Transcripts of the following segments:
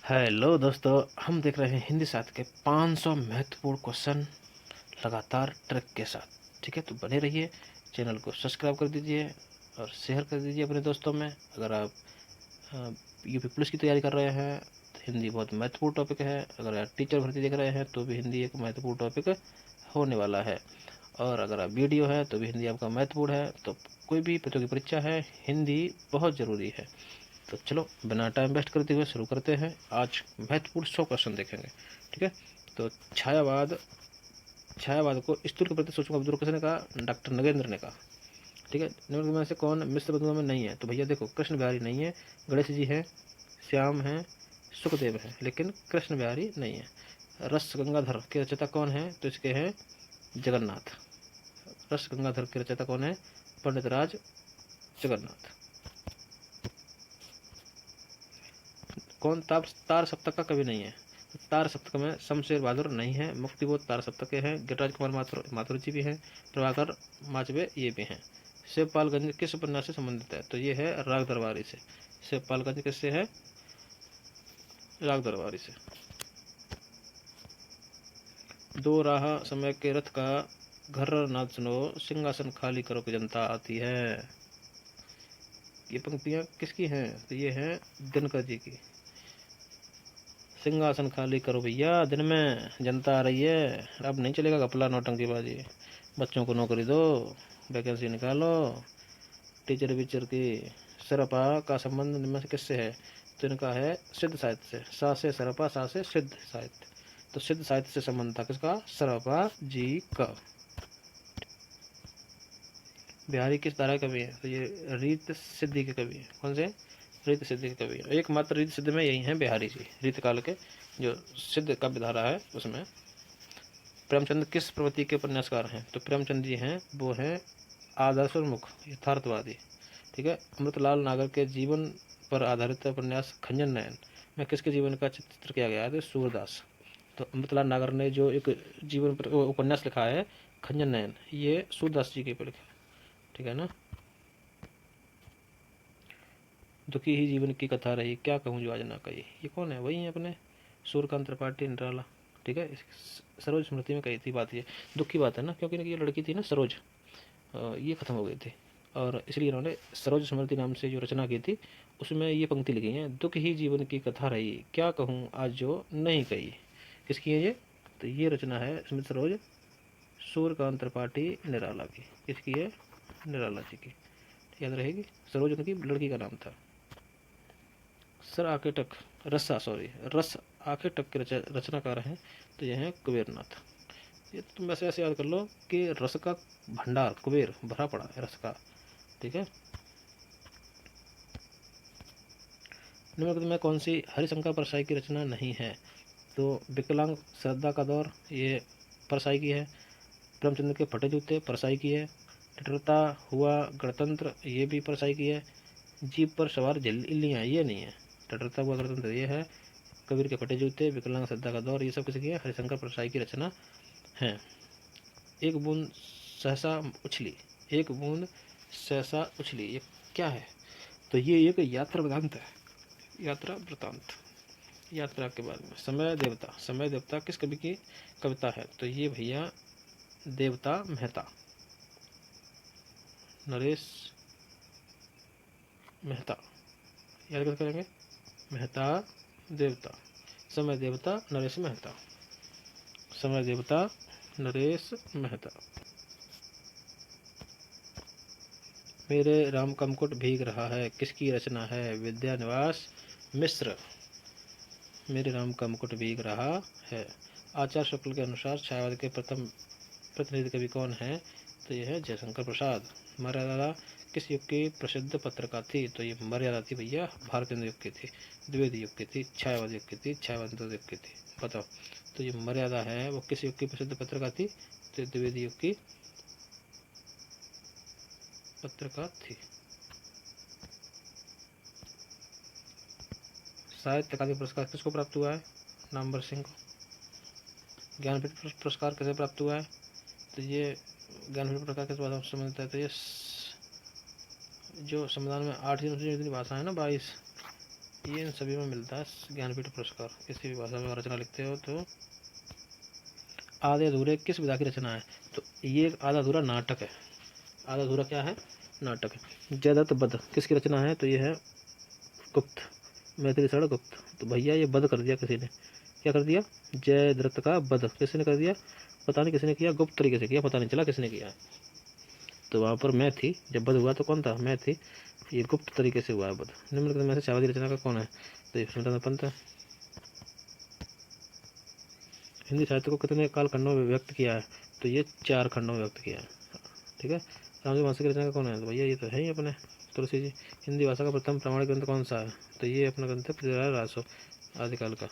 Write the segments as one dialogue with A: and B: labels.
A: Hello दोस्तों, हम देख रहे हैं हिंदी साहित्य के 500 महत्वपूर्ण क्वेश्चन लगातार ट्रिक के साथ। ठीक है, तो बने रहिए। चैनल को सब्सक्राइब कर दीजिए और शेयर कर दीजिए अपने दोस्तों में। अगर आप यूपी पुलिस की तैयारी कर रहे हैं तो हिंदी बहुत महत्वपूर्ण टॉपिक है। अगर आप टीचर भर्ती देख रहे हैं तो भी हिंदी एक महत्वपूर्ण टॉपिक होने वाला है। और अगर आप वीडियो है तो भी हिंदी आपका महत्वपूर्ण है। तो कोई भी प्रतियोगी परीक्षा है, हिंदी बहुत ज़रूरी है। तो चलो बिना टाइम वेस्ट करते हुए शुरू करते हैं। आज महत्वपूर्ण 100 क्वेश्चन देखेंगे। ठीक है, तो छायावाद छायावाद को स्थूल के प्रति सोचूंगा बुजुर्ग किसने कहा? डॉक्टर नगेंद्र ने कहा। ठीक है, निम्नलिखित में से कौन मिश्र बंधुओं में नहीं है? तो भैया देखो, कृष्ण बिहारी नहीं है, गणेश जी हैं, श्याम हैं, सुखदेव हैं, लेकिन कृष्ण बिहारी नहीं है। रस गंगाधर के रचयिता कौन है? तो इसके हैं जगन्नाथ। रस गंगाधर के रचयिता कौन है? पंडित राज जगन्नाथ। कौन तार सप्तक का कवि नहीं है? तार सप्तक में शमशेर बहादुर नहीं है, मुक्तिबोध तार सप्तक के हैं, गिरिराज कुमार माथुर जी भी हैं, प्रभाकर माचवे ये भी हैं। शिवपालगंज किस उपन्यास से संबंधित है? तो ये है राग दरबारी से। शिवपालगंज किससे है? राग दरबारी से। दो राह समय के रथ का घर्र नाद सुनो, सिंहासन खाली करो कि जनता आती है। ये पंक्तियां किसकी हैं? तो ये है दिनकर जी की। सिंहासन खाली करो भैया, दिन में जनता आ रही है। अब नहीं चलेगा घपला नौटंकीबाजी। बच्चों को नौकरी दो, वैकेंसी निकालो। टीचर वीचर की सरपा का संबंध इनमें से किससे है? तो इनका है सिद्ध साहित्य से। सा से सरपा, सा से सिद्ध साहित्य। तो सिद्ध साहित्य से संबंध था किसका? सरपा जी का। बिहारी किस धारा के कवि है? तो ये रीत सिद्धि के कवि है। कौन से? रीत सिद्धि के कवि है। एकमात्र रीत सिद्ध में यही है बिहारी जी। रीत काल के जो सिद्ध काव्य धारा है उसमें। प्रेमचंद किस प्रवृत्ति के उपन्यासकार हैं? तो प्रेमचंद जी हैं, वो हैं आदर्शोन्मुख, यथार्थवादी। ठीक है, अमृतलाल नागर के जीवन पर आधारित उपन्यास खंजन नयन में किसके जीवन का चित्र किया गया है? तो सूरदास। तो अमृतलाल नागर ने जो एक जीवन पर उपन्यास लिखा है खंजन नयन, ये सूरदास जी के ऊपर लिखा है। ठीक है ना। दुखी ही जीवन की कथा रही, क्या कहूँ जो आज ना कही। ये कौन है? वही है अपने सूर्यकांत त्रिपाठी निराला। ठीक है, सरोज स्मृति में कही थी बात। ये दुख की बात है ना, क्योंकि ये लड़की थी ना सरोज, ये खत्म हो गई थी और इसलिए इन्होंने सरोज स्मृति नाम से जो रचना की थी उसमें ये पंक्ति लिखी है, दुख ही जीवन की कथा रही, क्या कहूँ आज जो नहीं कही। किसकी है ये? तो ये रचना है स्मृति सरोज सूर्यकांत त्रिपाठी निराला की। किसकी है? निराला जी की। याद रहेगी, सरोज उनकी लड़की का नाम था। सर आकेटक रस आकेटक के रचनाकार हैं, तो ये हैं कुबेरनाथ। ये तुम वैसे ऐसे याद कर लो कि रस का भंडार कुबेर भरा पड़ा है रस का। ठीक है, निम्नलिखित में कौन सी हरिशंकर परसाई की रचना नहीं है? तो विकलांग श्रद्धा का दौर, ये परसाई की है। प्रेमचंद के फटे जूते परसाई की है। ठठरता हुआ गणतंत्र, ये भी परसाई की है। जीप पर सवार इल्लियाँ, ये नहीं है। ठठरता हुआ गणतंत्र ये है। कबीर के फटे जूते, विकलांग श्रद्धा का दौर, ये सब किसी की है? हरिशंकर परसाई की रचना है। एक बूंद सहसा उछली, एक बूंद सहसा उछली, ये क्या है? तो ये एक यात्रा वृतांत है। यात्रा वृतांत, यात्रा के बारे में। समय देवता किस कवि की कविता है? तो ये भैया देवता मेहता, नरेश मेहता। याद कर करेंगे, मेहता देवता, समय देवता नरेश मेहता, समय देवता नरेश मेहता। मेरे राम का मुकुट भीग रहा है, किसकी रचना है? विद्यानिवास मिश्र। मेरे राम का मुकुट भीग रहा है। आचार्य शुक्ल के अनुसार छायावाद के प्रथम प्रतिनिधि कवि कौन है? तो यह है जयशंकर प्रसाद। मर्यादा किस युग की प्रसिद्ध पत्रिका थी? तो ये मर्यादा थी भैया भारतेंद्र युग की थी, द्विवेदी युग की थी, छायावाद युग की थी, छायावाद युग की थी। बताओ, तो ये मर्यादा है वो किस युग की प्रसिद्ध पत्रिका थी? तो द्विवेदी युग की पत्रिका थी। साहित्य अकादमी पुरस्कार किसको प्राप्त हुआ है? नामवर सिंह को। ज्ञानपीठ पुरस्कार किसे प्राप्त हुआ है? तो ये ज्ञानपीठ पुरस्कार किस भाषा से संबंधित है? तो ये जो संविधान में 8 भाषा है ना, 22, ये इन सभी में मिलता है ज्ञानपीठ पुरस्कार। किसी भी भाषा में रचना लिखते हो तो आधे अधूरे किस विधा की रचना है? तो ये एक आधा अधूरा नाटक है। आधा अधूरा क्या है? नाटक है। जयदत्त बध किसकी रचना है? तो ये है गुप्त, मैथिली सड़ गुप्त। तो भैया ये बध कर दिया किसी ने। क्या कर दिया? जयद्रथ का बध किसने कर दिया? पता नहीं किसने किया, गुप्त तरीके से किया, पता नहीं चला किसने किया। तो वहाँ पर मैं थी जब बध हुआ तो कौन था? मैं थी। ये गुप्त तरीके से हुआ है बध। निम्नलिखित में से चावदी रचना का कौन है? तो ये स्वतंत्र पंत है। हिंदी साहित्य को कितने कालखंडों में व्यक्त किया है? तो ये 4 खंडों में व्यक्त किया है। ठीक है। रामजी मासिक रचना का कौन है? तो भैया ये तो है ही अपने तुलसी जी। हिंदी भाषा का प्रथम प्रमाणिक ग्रंथ कौन सा है? तो ये अपना ग्रंथ है पृथ्वीराज रासो आदिकाल का।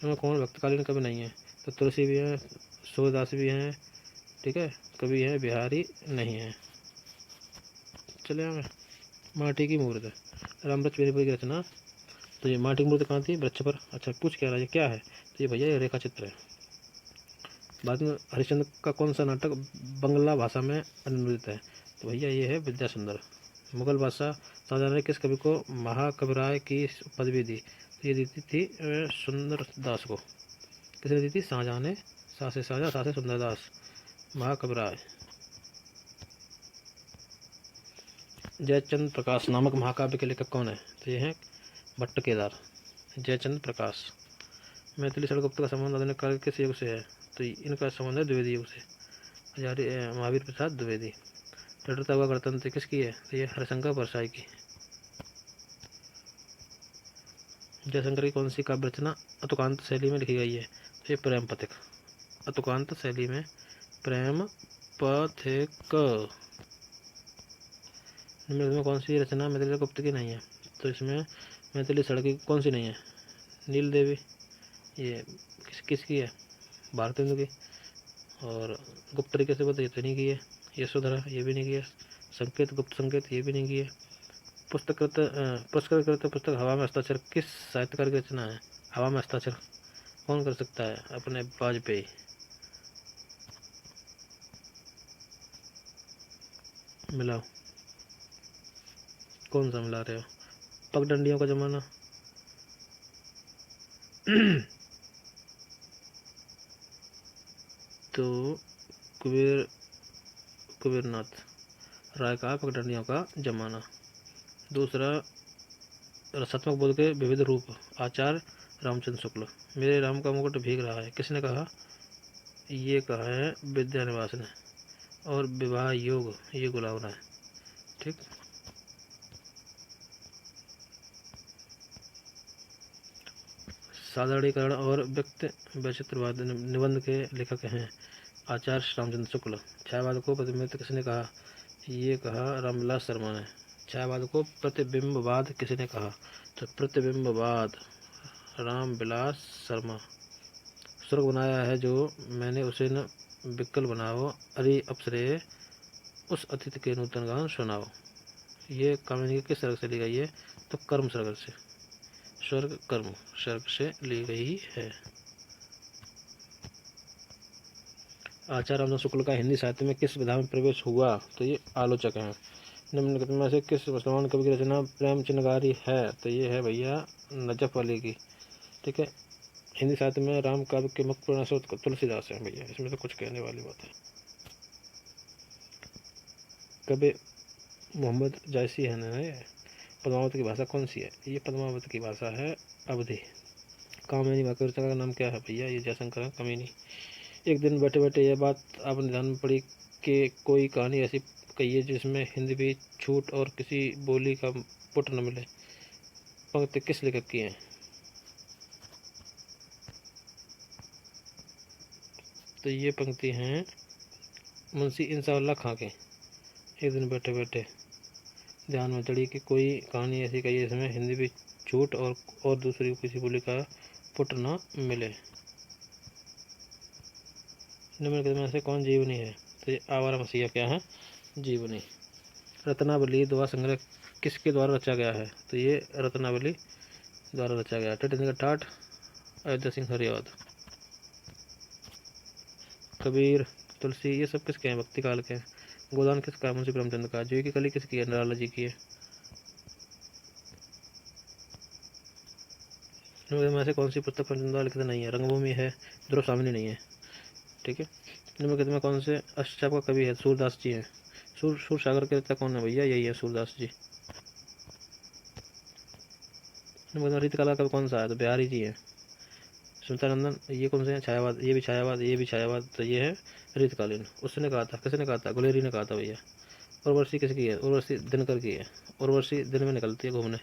A: इनमें कौन व्यक्तकालीन कवि नहीं है? तो तुलसी भी है, सूरदास भी हैं, ठीक है, कवि है, बिहारी नहीं है। चले हमें माटी की मूर्त, रामवृक्ष वेदपुरी की रचना। तो ये माटी की मूर्ति कहाँ थी? वृक्ष पर। अच्छा पूछ क्या रहा है, क्या है? तो ये भैया ये रेखा चित्र है। बाद में हरिश्चंद्र का कौन सा नाटक बंगला भाषा में अनुवादित है? तो भैया ये है विद्या सुंदर। मुगल बादशाह शाहजहां ने किस कवि को महाकविराय की पदवी दी? तो ये दी थी सुंदर दास को। किसने दी थी? शाहजहां ने। शाह से शाहजहां, शाह से सुंदरदास, महाकविराय। जयचंद्र प्रकाश नामक महाकाव्य के लेखक कौन है? तो ये हैं भट्ट केदार। जयचंद्र प्रकाश। मैथिली षड़गुप्त का संबंध आधुनिक काल के किस युग से है? तो इनका संबंध है द्विवेदी युग से। महावीर प्रसाद द्विवेदी। लड़ता हुआ गणतंत्र किसकी है? तो ये हरिशंकर परसाई की। जयशंकर की कौन सी काव्य रचना अतुकांत शैली में लिखी गई है? तो ये प्रेम पथिक। अतुकांत शैली में प्रेम पथिक। निम्नलिखित में कौन सी रचना मैथिली गुप्त की नहीं है? तो इसमें मैथिली सड़क की कौन सी नहीं है? नील देवी। ये किसकी है? भारतेंदु की। और गुप्त तरीके से बताइए तो नहीं की है। यशोधरा ये भी नहीं की है। संकेत, गुप्त संकेत ये भी नहीं की है। पुरस्कृत पुस्तक हवा में हस्ताक्षर किस साहित्यकार की रचना है? हवा में हस्ताक्षर कौन कर सकता है? अपने वाजपेयी। मिलाओ, कौन सा मिला रहे हो? पगडंडियों का जमाना। तो कुबेरनाथ राय का पगडंडियों का जमाना। दूसरा रसात्मक बोध के विविध रूप, आचार्य रामचंद्र शुक्ल। मेरे राम का मुकुट भीग रहा है किसने कहा? ये कहा है विद्यानिवास ने। और विवाह योग ये गुलाब राय। ठीक। साधारणीकरण और व्यक्त वैचित्रवाद निबंध के लेखक हैं आचार्य रामचंद्र शुक्ल। छायावाद को प्रतिबिंबित किसने कहा? ये कहा रामविलास शर्मा ने। छायावाद को प्रतिबिंबवाद किसने कहा? तो प्रतिबिंबवाद रामविलास शर्मा। स्वर्ग बनाया है जो मैंने उसे न विकल बनाओ, अरे अप्सरे उस अतिथि के नूतन गान सुनाओ। ये कामिनी किस सर्ग से ली गई है? तो कर्म सर्ग से। स्वर्ग कर्म सर्ग से ली गई है। आचार्य रामचंद्र शुक्ल का हिंदी साहित्य में किस विधा में प्रवेश हुआ? तो ये आलोचक हैं। निम्नलिखित में से किस मुसलमान कवि की रचना प्रेम चिन्हगारी है? तो ये है भैया नजफ अली की। ठीक है। हिंदी साहित्य में राम काव्य के मुख्य प्रेरणा स्रोत तुलसीदास है भैया, इसमें तो कुछ कहने वाली बात है। कवि मोहम्मद जायसी है ना? पद्मावत की भाषा कौन सी है? ये पद्मावत की भाषा है अवधि। कामिनी वाक्यरचना का नाम क्या है भैया? ये जयशंकर कामिनी। एक दिन बैठे बैठे यह बात आपने ध्यान में पड़ी कि कोई कहानी ऐसी कहिए जिसमें हिंदी भी छूट और किसी बोली का पुट न मिले। पंक्ति किस लेखक की है? तो ये पंक्ति हैं मुंशी इंसाउल्लाह खां के। एक दिन बैठे बैठे ध्यान में चढ़ी कि कोई कहानी ऐसी कही जिसमें हिंदी भी छूट और दूसरी किसी बोली का पुट न मिले। निम्नलिखित में से कौन जीवनी है? तो ये आवारा मसीहा क्या है? जीवनी। रत्नावली दुआ संग्रह किसके द्वारा रचा गया है? तो ये रत्नावली द्वारा रचा गया। टिटिंग ठाठ अयोध्या सिंह हरियावत। कबीर तुलसी ये सब किसके हैं? भक्ति काल के। गोदान किसका है? मुंशी प्रेमचंद का। जूही की कली किसकी है? नराला जी की है। में से कौन सी पुस्तक पंचतंत्र लिखित नहीं है? रंगभूमि है, ध्रुव सामनी नहीं है, ठीक है। निम्नलिखित में कौन से अष्टचाप का कवि है? सूरदास जी हैं। सूर सागर के रचयिता कौन है भैया? यही है सूरदास जी। रीत कला का कौन सा है? तो बिहारी जी है। स्मृतानंदन, ये कौन से हैं? छायावाद, ये भी छायावाद, ये भी छायावाद, तो ये है रीतकालीन। उसने कहा था, किसने कहा था? गुलेरी ने कहा था भैया। उर्वशी किसकी है? उर्वशी दिनकर की है। उर्वशी दिन में निकलती है घूमने।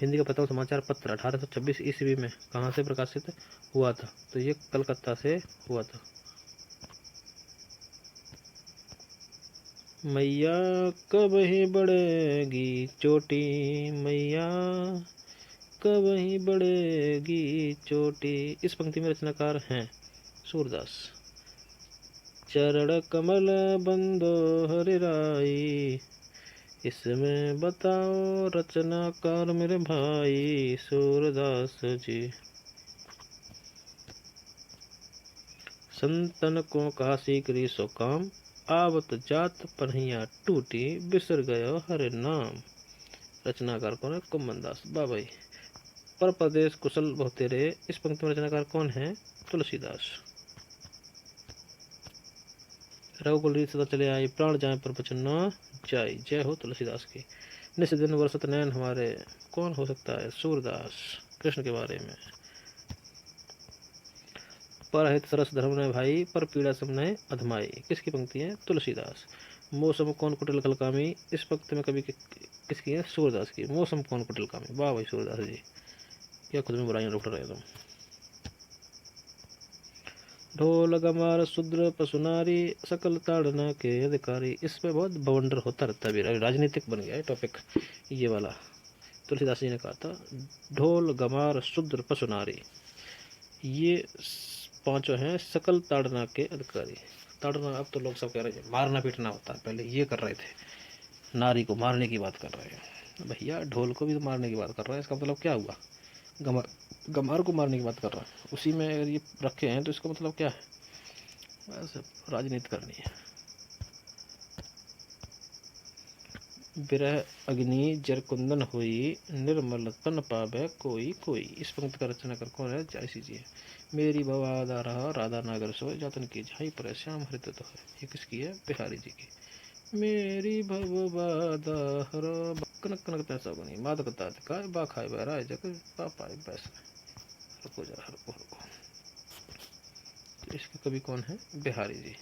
A: हिंदी का प्रथम समाचार पत्र 1826 ईस्वी में कहाँ से प्रकाशित हुआ था? तो ये कलकत्ता से हुआ था। मैया कब ही बढ़ेगी चोटी, मैया कब ही बढ़ेगी चोटी। इस पंक्ति में रचनाकार हैं सूरदास। चरण कमल बंदो हरिराई, इसमें बताओ रचनाकार मेरे भाई सूरदास जी। संतन को काशी करी सो काम, आवत जात पन्हिया टूटी, बिसर गयो हरे नाम। रचनाकार कौन है? कुम्मनदास बाबाई। पर प्रदेश कुशल बहुत तेरे, इस पंक्ति में रचनाकार कौन है? तुलसीदास। रघुकुल रीत सदा चले आई, प्राण जाए पर बचन न जाई। जय हो तुलसीदास की। निस दिन वर्षत नयन हमारे, कौन हो सकता है? सूरदास। कृष्ण के बारे में। पर हित सरस धर्म ने भाई, पर पीड़ा सम ने अधमाई। किसकी पंक्ति है? तुलसीदास। मौसम कौन कुटिल कलकामी, इस पंक्ति में कभी किसकी है? सूरदास की। मौसम कौन कुटिल कामी, वाह भाई सूरदास जी, क्या खुद में बुराइयां लुट रहे तुम। ढोल गमार शूद्र पशुनारी, सकल ताड़ना के अधिकारी। इस पे बहुत बवंडर होता रहता है, राजनीतिक बन गया है टॉपिक ये वाला। तुलसीदास जी ने कहा था ढोल गमार शूद्र पशुनारी, ये पांचों हैं सकल ताड़ना के अधिकारी। ताड़ना अब तो लोग सब कह रहे हैं मारना पीटना होता है, पहले ये कर रहे थे, नारी को मारने की बात कर रहे हैं। भैया ढोल को भी तो मारने की बात कर रहा है, इसका मतलब क्या हुआ? गमार को मारने की बात कर रहा है, उसी में अगर ये रखे हैं तो इसका मतलब क्या है? बस राजनीति करनी है। विरह अग्नि जर कुंदन हुई, निर्मल तन पावे कोई कोई। इस पंक्ति का रचनाकार कौन है? जायसी जी है। मेरी भवादा रहा राधा नागर सोय, जातन की झाई पर श्याम हरित तो है। ये किसकी है? बिहारी जी की। मेरी भवबादा हर कनक कनक तैसा बनी, मादकता काय बा खाए बहराए जग पापाए बैसा। हरको जरा हरको हरको। तो इसके कवि कौन है? बिहारी जी।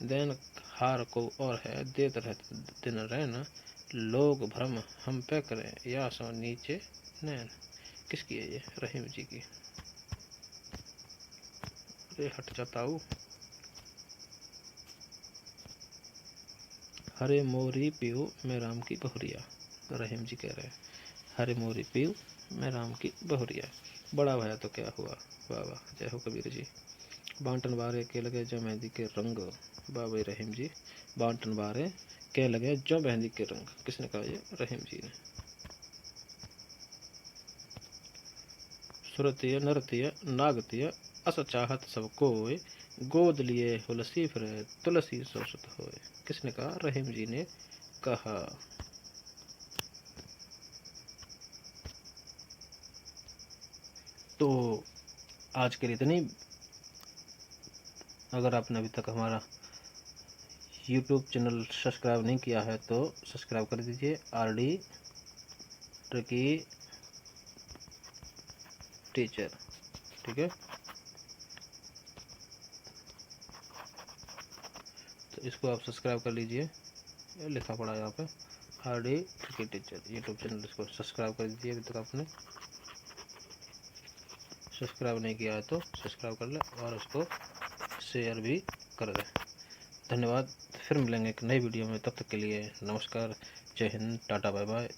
A: दैन हार को और है, देत रहते दिन रहना, लोग भ्रम हम पे करें, या सो नीचे नैन। किसकी है ये? रहीम जी की। अरे हट जाताऊ। हरे मोरी पीऊ मैं राम की बहुरिया, रहीम जी कह रहे हैं हरे मोरी पीऊ मैं राम की बहुरिया। बड़ा भया तो क्या हुआ, वाह वाह, जय हो कबीर जी। बांटन बारे के लगे जो मेहंदी के रंग, बाबा रहीम जी। बांटन बारे के लगे जो मेहंदी के रंग, किसने कहा? ये रहीम जी ने। सुरतीय नरतीय नागतीय अस चाहत सब कोय, गोद लिए हुलसी फिरे तुलसी सोसत होए। किसने कहा? रहीम जी ने कहा। तो आज के लिए इतनी। अगर आपने अभी तक हमारा YouTube चैनल सब्सक्राइब नहीं किया है तो सब्सक्राइब कर दीजिए। RD ट्रिकी टीचर, ठीक है। तो इसको आप सब्सक्राइब कर लीजिए, लिखा पड़ा है यहाँ पे RD tricky teacher YouTube channel, इसको सब्सक्राइब कर दीजिए। अभी तक आपने सब्सक्राइब नहीं किया है तो सब्सक्राइब कर लें और इसको शेयर भी कर दें। धन्यवाद। फिर मिलेंगे एक नई वीडियो में, तब तक के लिए नमस्कार, जय हिंद, टाटा बाय बाय।